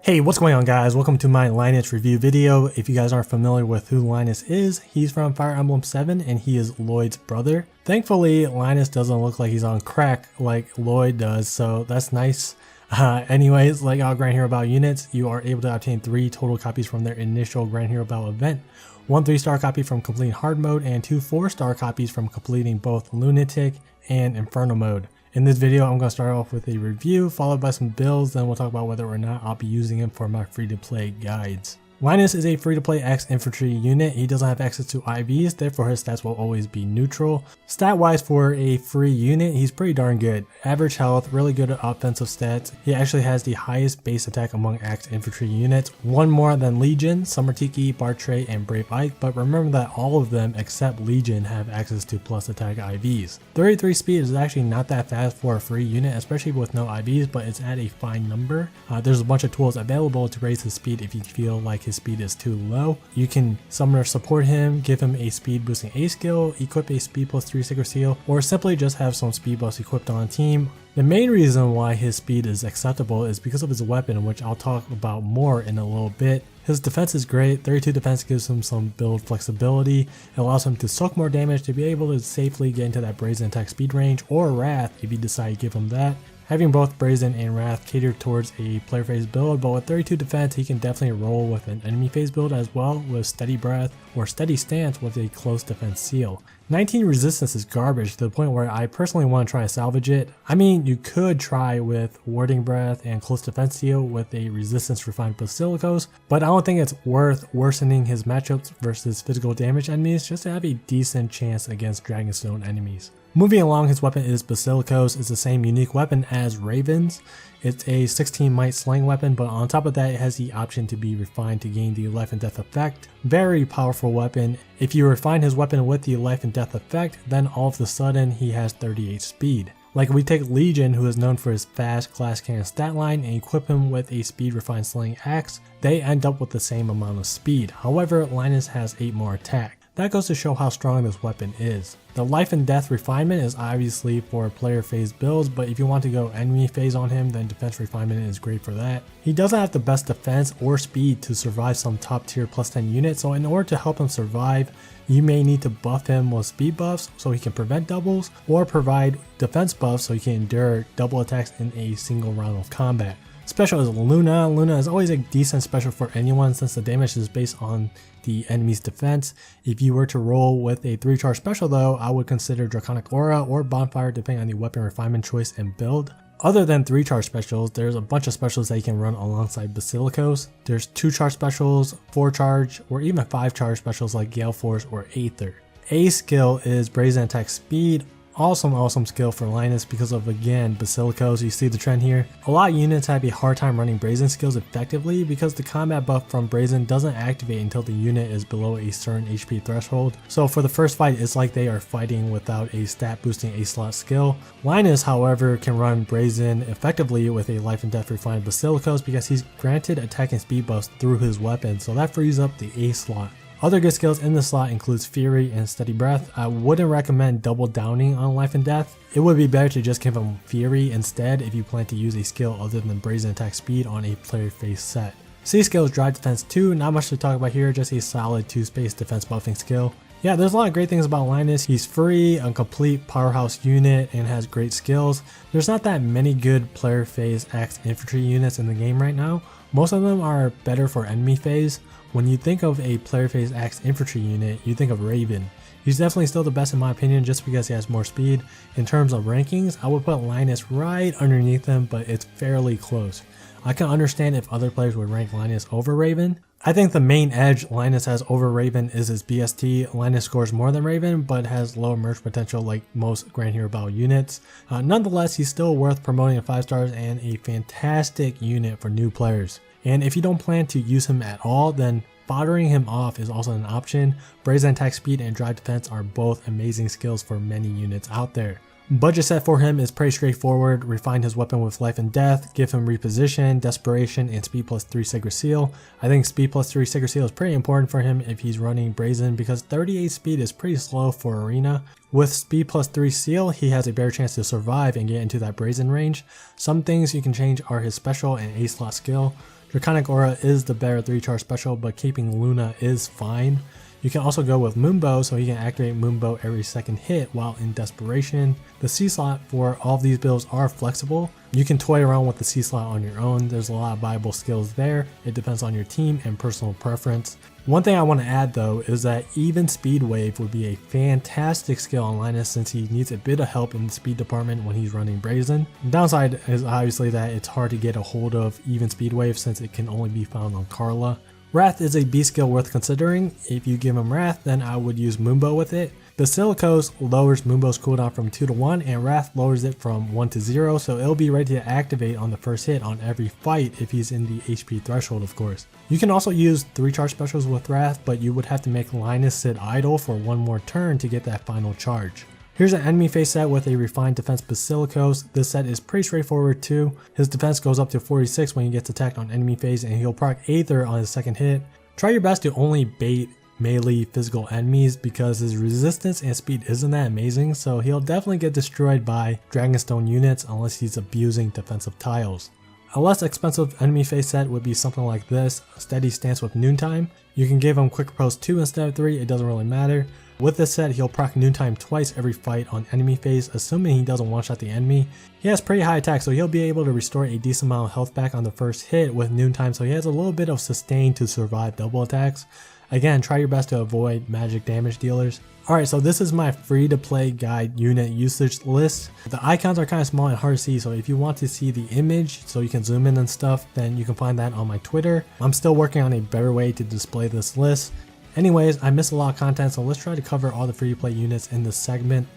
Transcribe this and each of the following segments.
Hey, what's going on guys? Welcome to my Linus review video. If you guys aren't familiar with who Linus is, he's from Fire Emblem 7 and he is Lloyd's brother. Thankfully, Linus doesn't look like he's on crack like Lloyd does, so that's nice. Anyways, like all Grand Hero Battle units, you are able to obtain 3 total copies from their initial Grand Hero Battle event. 1 3-star copy from completing hard mode and 2 4-star copies from completing both Lunatic and Inferno mode. In this video, I'm going to start off with a review, followed by some builds, then we'll talk about whether or not I'll be using him for my free-to-play guides. Linus is a free-to-play X infantry unit. He doesn't have access to IVs, therefore his stats will always be neutral. Stat-wise, for a free unit, he's pretty darn good. Average health, really good offensive stats. He actually has the highest base attack among X infantry units, one more than Legion, Summer Tiki, Bartray, and Brave Ike, but remember that all of them except Legion have access to plus attack IVs. 33 speed is actually not that fast for a free unit, especially with no IVs, but it's at a fine number. There's a bunch of tools available to raise his speed if you feel like his speed is too low. You can summoner support him, give him a speed boosting A skill, equip a speed plus 3 Sacred Seal, or simply just have some speed buffs equipped on team. The main reason why his speed is acceptable is because of his weapon, which I'll talk about more in a little bit. His defense is great. 32 defense gives him some build flexibility. It allows him to soak more damage to be able to safely get into that Brazen attack speed range, or Wrath if you decide to give him that. Having both Brazen and Wrath catered towards a player phase build, but with 32 defense, he can definitely roll with an enemy phase build as well, with Steady Breath or Steady Stance with a close defense seal. 19 resistance is garbage to the point where I personally want to try to salvage it. I mean, you could try with Warding Breath and close defense seal with a resistance refined Basilicos, but I don't think it's worth worsening his matchups versus physical damage enemies just to have a decent chance against Dragonstone enemies. Moving along, his weapon is Basilicos. It's the same unique weapon as Raven's. It's a 16 might sling weapon, but on top of that, it has the option to be refined to gain the life and death effect. Very powerful weapon. If you refine his weapon with the life and death effect, then all of a sudden he has 38 speed. Like if we take Legion, who is known for his fast glass cannon stat line, and equip him with a speed refined sling axe, they end up with the same amount of speed. However, Linus has 8 more attack. That goes to show how strong this weapon is. The life and death refinement is obviously for player phase builds, but if you want to go enemy phase on him, then defense refinement is great for that. He doesn't have the best defense or speed to survive some top tier plus 10 units, so in order to help him survive, you may need to buff him with speed buffs so he can prevent doubles, or provide defense buffs so he can endure double attacks in a single round of combat. Special is Luna. Luna is always a decent special for anyone since the damage is based on the enemy's defense. If you were to roll with a 3-charge special though, I would consider Draconic Aura or Bonfire depending on the weapon refinement choice and build. Other than 3-charge specials, there's a bunch of specials that you can run alongside Basilicos. There's 2-charge specials, 4-charge, or even 5-charge specials like Gale Force or Aether. A skill is Brazen Attack Speed. Awesome skill for Linus because of, again, Basilicos. You see the trend here. A lot of units have a hard time running Brazen skills effectively because the combat buff from Brazen doesn't activate until the unit is below a certain HP threshold. So for the first fight, it's like they are fighting without a stat boosting A slot skill. Linus, however, can run Brazen effectively with a life and death refined Basilicos because he's granted attack and speed buffs through his weapon, so that frees up the A slot. Other good skills in this slot includes Fury and Steady Breath. I wouldn't recommend double downing on life and death. It would be better to just give him Fury instead if you plan to use a skill other than Brazen Attack Speed on a player face set. C skill is Drive Defense 2, not much to talk about here, just a solid 2-space defense buffing skill. Yeah, there's a lot of great things about Linus. He's free, a complete powerhouse unit, and has great skills. There's not that many good player phase X infantry units in the game right now. Most of them are better for enemy phase. When you think of a player phase X infantry unit, you think of Raven. He's definitely still the best in my opinion just because he has more speed. In terms of rankings, I would put Linus right underneath him, but it's fairly close. I can understand if other players would rank Linus over Raven. I think the main edge Linus has over Raven is his BST. Linus scores more than Raven, but has lower merge potential like most Grand Hero Battle units. Nonetheless, he's still worth promoting at 5 stars and a fantastic unit for new players. And if you don't plan to use him at all, then foddering him off is also an option. Brazen Attack Speed and Drive Defense are both amazing skills for many units out there. Budget set for him is pretty straightforward. Refine his weapon with life and death, give him reposition, desperation, and speed plus 3 Sacred Seal. I think speed plus 3 Sacred Seal is pretty important for him if he's running Brazen because 38 speed is pretty slow for arena. With speed plus 3 seal, he has a better chance to survive and get into that Brazen range. Some things you can change are his special and A slot skill. Draconic Aura is the better 3-charge special, but keeping Luna is fine. You can also go with Moonbow, so he can activate Moonbow every second hit while in Desperation. The C slot for all of these builds are flexible. You can toy around with the C slot on your own. There's a lot of viable skills there. It depends on your team and personal preference. One thing I want to add though is that even Speed Wave would be a fantastic skill on Linus since he needs a bit of help in the speed department when he's running Brazen. The downside is obviously that it's hard to get a hold of even Speed Wave since it can only be found on Carla. Wrath is a B skill worth considering. If you give him Wrath, then I would use Moonbow with it. Basilicos lowers Moonbow's cooldown from 2 to 1 and Wrath lowers it from 1 to 0, so it'll be ready to activate on the first hit on every fight if he's in the HP threshold, of course. You can also use 3-charge specials with Wrath, but you would have to make Linus sit idle for one more turn to get that final charge. Here's an enemy face set with a refined defense Basilicos. This set is pretty straightforward too. His defense goes up to 46 when he gets attacked on enemy phase and he'll proc Aether on his second hit. Try your best to only bait melee physical enemies because his resistance and speed isn't that amazing, so he'll definitely get destroyed by Dragonstone units unless he's abusing defensive tiles. A less expensive enemy face set would be something like this, Steady Stance with Noontime. You can give him Quick Approach 2 instead of 3, it doesn't really matter. With this set, he'll proc Noontime twice every fight on enemy phase, assuming he doesn't one-shot the enemy. He has pretty high attack, so he'll be able to restore a decent amount of health back on the first hit with Noontime, so he has a little bit of sustain to survive double attacks. Again, try your best to avoid magic damage dealers. Alright, so this is my free to play guide unit usage list. The icons are kind of small and hard to see, so if you want to see the image so you can zoom in and stuff, then you can find that on my Twitter. I'm still working on a better way to display this list. Anyways, I missed a lot of content, so let's try to cover all the free to play units in this segment.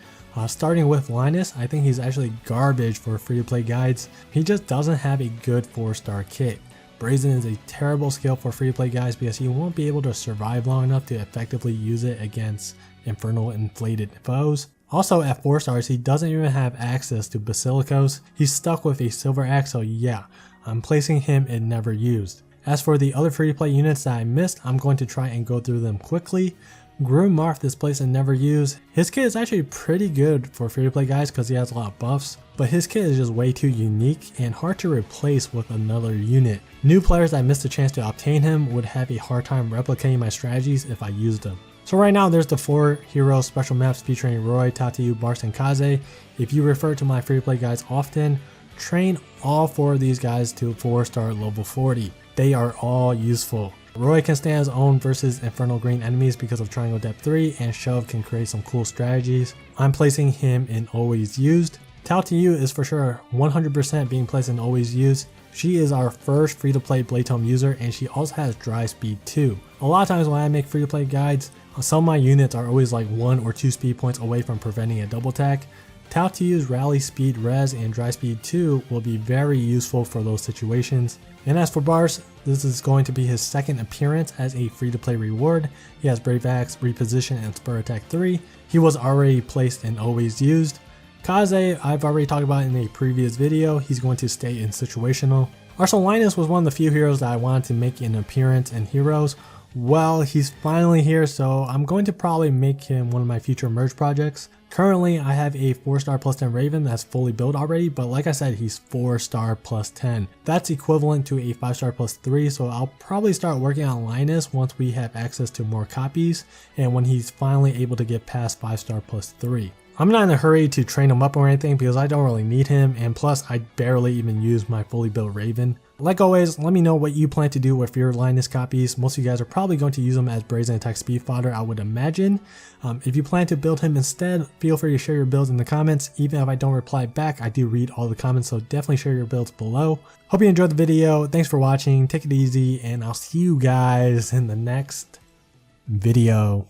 Starting with Linus, I think he's actually garbage for free to play guides. He just doesn't have a good 4-star kit. Brazen is a terrible skill for free to play guys because he won't be able to survive long enough to effectively use it against infernal inflated foes. Also at 4 stars, he doesn't even have access to Basilicos. He's stuck with a silver axe, so yeah, I'm placing him in never used. As for the other free to play units that I missed, I'm going to try and go through them quickly. Groom Marth is placed in never used. His kit is actually pretty good for free to play guys because he has a lot of buffs, but his kit is just way too unique and hard to replace with another unit. New players that missed a chance to obtain him would have a hard time replicating my strategies if I used them. So right now there's the 4 hero special maps featuring Roy, Tatayu, Barks, and Kaze. If you refer to my free to play guides often, train all 4 of these guys to 4-star level 40. They are all useful. Roy can stand his own versus Infernal Green enemies because of Triangle Depth 3, and Shove can create some cool strategies. I'm placing him in always used. Tatayu is for sure 100% being placed in always used. She is our first free to play Blade Tome user, and she also has Drive Speed too. A lot of times when I make free to play guides, some of my units are always like 1 or 2 speed points away from preventing a double attack. Tatayu's Rally Speed Res and Dry Speed 2 will be very useful for those situations. And as for Bars, this is going to be his second appearance as a free to play reward. He has Brave Axe, Reposition, and Spur Attack 3. He was already placed and always used. Kaze, I've already talked about in a previous video. He's going to stay in situational. Also, Linus was one of the few heroes that I wanted to make an appearance in Heroes. Well, he's finally here, so I'm going to probably make him one of my future merge projects. Currently, I have a 4-star plus 10 Raven that's fully built already, but like I said, he's 4-star plus 10. That's equivalent to a 5-star plus 3, so I'll probably start working on Linus once we have access to more copies, and when he's finally able to get past 5-star plus 3. I'm not in a hurry to train him up or anything because I don't really need him, and plus I barely even use my fully built Raven. Like always, let me know what you plan to do with your Linus copies. Most of you guys are probably going to use them as Brazen Attack speed fodder, I would imagine. If you plan to build him instead, feel free to share your builds in the comments. Even if I don't reply back, I do read all the comments, so definitely share your builds below. Hope you enjoyed the video. Thanks for watching. Take it easy, and I'll see you guys in the next video.